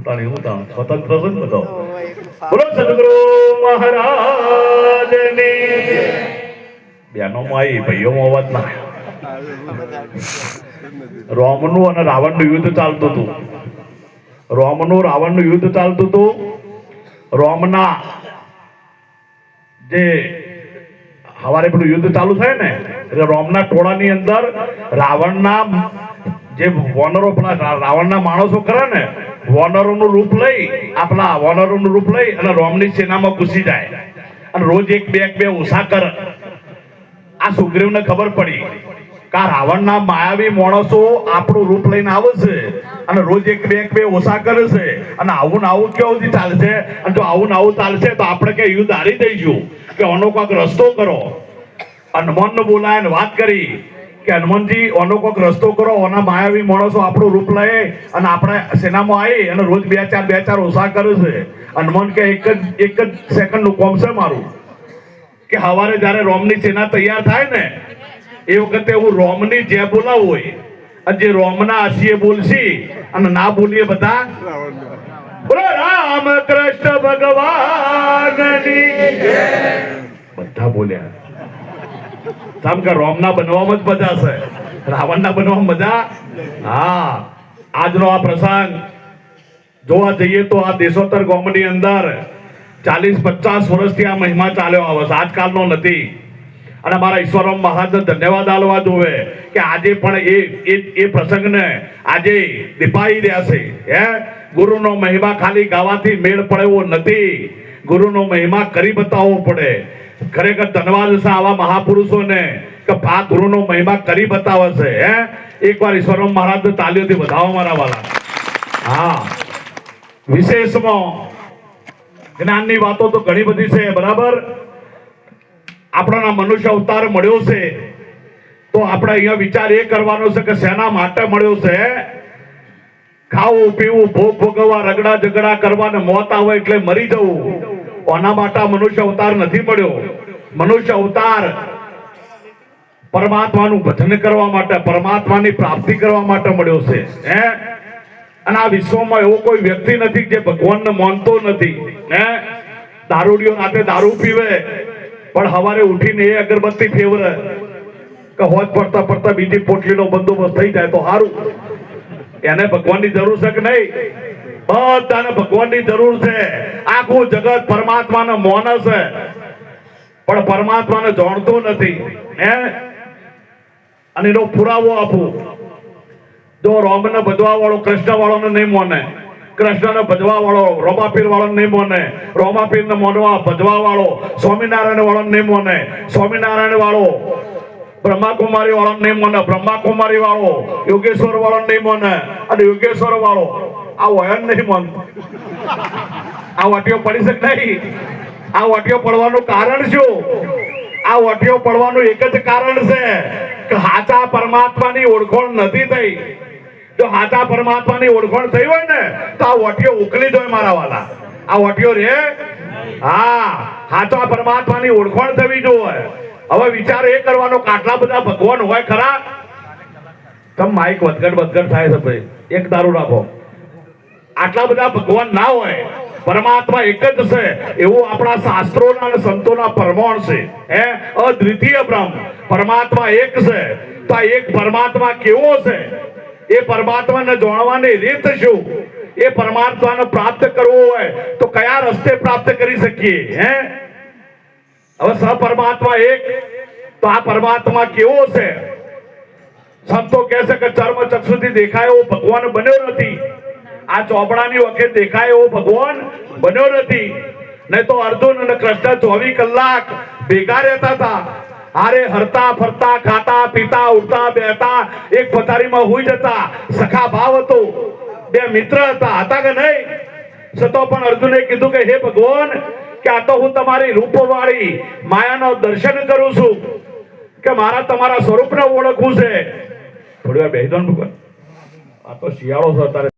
સ્વતંત્ર છે ને બધો. બોલો સદગુરુ મહારાજની બહેનોમાં આવી ભાઈઓમાં અવાજ ના. રોમનું અને રાવણનું યુદ્ધ ચાલતું હતું. રોમનું રાવણનું યુદ્ધ ચાલતું હતું. રોમના જે હવારે પેલું યુદ્ધ ચાલુ થાય ને એટલે રોમના ટોળાની અંદર રાવણના જે વોનરો રાવણના માણસો ખરા ને વોનરોનું રૂપ લઈ આપણા વોનરોનું રૂપ લઈ અને રોમની સેનામાં ઘૂસી જાય અને રોજ એક બે ઉષા કરે. આ સુગ્રીવને ખબર પડી કે આ રાવણના માયાવી માણસો આપણું રૂપ લઈને આવે છે અને રોજ એક બે ઓછા કરે છે અને આવું ને આવું કેવું ચાલશે અને જો આવું ને આવું ચાલશે તો આપણે કે યુદ્ધ હારી દઈશું કે આનો કોઈક રસ્તો કરો. હનુમાનને બોલાય વાત કરી કે હનુમાનજી આનો કોઈક રસ્તો કરો, આના માયાવી માણસો આપણું રૂપ લઈ અને આપણે સેનામાં આવી અને રોજ બે ચાર ઓછા કરે છે. હનુમાન કે એક જ સેકન્ડનું કોમ છે મારું કે સવારે જયારે રોમની સેના તૈયાર થાય ને એ વખતે હું રોમની જે બોલાવું હોય અને જે રોમના હસીએ બોલશી અને ના બોલીએ બધા બોલો રામ કૃષ્ણ ભગવાનની બધા બોલ્યા. કેમ કે રોમના બનવામાં જ મજા છે, રાવણના બનવામાં મજા. હા, આજનો આ પ્રસંગ જોવા જઈએ તો આ દેશોત્તર ગામની અંદર 40-50 વર્ષથી આ મહિમા ચાલ્યો આવે છે, આજકાલનો નથી. અને મારા ઈશ્વરરામ મહારાજને ધન્યવાદ આલવા જોવે કે આજે પણ એ પ્રસંગને આજે નિભાવી રહ્યા છે. ગુરુનો મહિમા ખાલી ગાવાથી મેળ પડે એવો નથી, ગુરુનો મહિમા કરી બતાવવો પડે. ખરેખર ધન્યવાદ છે આવા મહાપુરુષોને કે આ ગુરુનો મહિમા કરી બતાવે છે. એકવાર ઈશ્વરરામ મહારાજને તાલીઓથી વધાવો મારા વાલા. હા, વિશેષમાં જ્ઞાનની વાતો તો ઘણી બધી છે, બરાબર. આપણાના મનુષ્ય અવતાર મળ્યો છે તો આપણે અહીંયા વિચાર એ કરવાનો છે કે શેના માટે મળ્યો છે. ખાવું પીવું ભોગ ભોગવવા રગડા ઝઘડા કરવા ને મોત આવે એટલે મરી જવું, આના માટે મનુષ્ય અવતાર નથી મળ્યો. મનુષ્ય અવતાર પરમાત્માનું ભજન કરવા માટે, પરમાત્માની પ્રાપ્તિ કરવા માટે મળ્યો છે. અને આ વિશ્વમાં એવો કોઈ વ્યક્તિ નથી જે ભગવાનને માનતો નથી. દારૂડિયો રાતે દારૂ પીવે પણ સવારે ઉઠીને એ અગરબત્તી ફેવરે કે હોજ પડતા પડતા બીજી પોટલીનો બંદોબસ્ત થઈ જાય તો સારું. એને ભગવાનની જરૂર છે કે નહીં? બધાને ભગવાનની જરૂર છે. આખું જગત પરમાત્માને માને છે પણ પરમાત્માને જાણતો નથી. અને એનો પુરાવો આપું. જો રોમને ભજવા વાળો કૃષ્ણ વાળોને નહીં માને, કૃષ્ણને ભજવા વાળો રોમાપીર વાળો નહીં માને, રોમાપીરને માનવા ભજવા વાળો સ્વામિનારાયણ વાળો નહીં માને, સ્વામિનારાયણ વાળો બ્રહ્માકુમારી વાળો નહીં માને, બ્રહ્માકુમારી વાળો યોગેશ્વર વાળો નહીં માને અને યોગેશ્વર વાળો આ વયન નહીં માનતો. આ વાટીઓ પડી શકે નહીં. આ વાટીઓ પડવાનું કારણ શું? આ વાટીઓ પડવાનું એક જ કારણ છે કે સાચા પરમાત્માની ઓળખાણ નથી થઈ. જો સાચા પરમાત્માની ઓળખાણ થઈ હોય ને તો આ વટીઓ ઉકલી જાય મારા વાલા. આ વટીઓ રે, હા, સાચા પરમાત્માની ઓળખાણ થવી જોઈએ. હવે વિચાર એ કરવાનો કે આટલા બધા ભગવાન હોય ખરા? તમ માઇક વધઘટ થાય છે ભાઈ, એક દારૂ રાખો. આટલા બધા ભગવાન ના હોય, પરમાત્મા એક જ છે એવું આપણા શાસ્ત્રોના અને સંતોના પ્રમાણ છે. અદ્વિતીય બ્રહ્મ પરમાત્મા એક છે. તો આ એક પરમાત્મા કેવો છે, એ પરમાત્માને જાણવાની રીત શું, એ પરમાત્માને પ્રાપ્ત કરવો હોય તો કયા રસ્તે પ્રાપ્ત કરી શકીએ? હવે સપરમાત્મા એક, તો આ પરમાત્મા કેવો છે? સંતો કહે છે કે ચર્મ ચક્ષુથી દેખાય એવો ભગવાન બન્યો નથી. આ ચોપડાની વખતે દેખાય એવો ભગવાન બન્યો નથી. નહીં તો અર્જુન અને કૃષ્ણ 24 કલાક ભેગા રહેતા હતા. હારે હરતા ફરતા ખાતા પીતા ઉઠતા બેહતા એક પથારીમાં હોઈ જતા. સખા ભાવ હતો, બે મિત્ર હતા કે નહીં? છતાં પણ અર્જુને કીધું કે હે ભગવાન, કે આ તો હું તમારી રૂપવાળી માયાનો દર્શન કરું છું કે મારા તમારા સ્વરૂપને ઓળખવું છે. થોડી વાર બેસી દો ને ભગવાન, આ તો શિયાળો છે અત્યારે.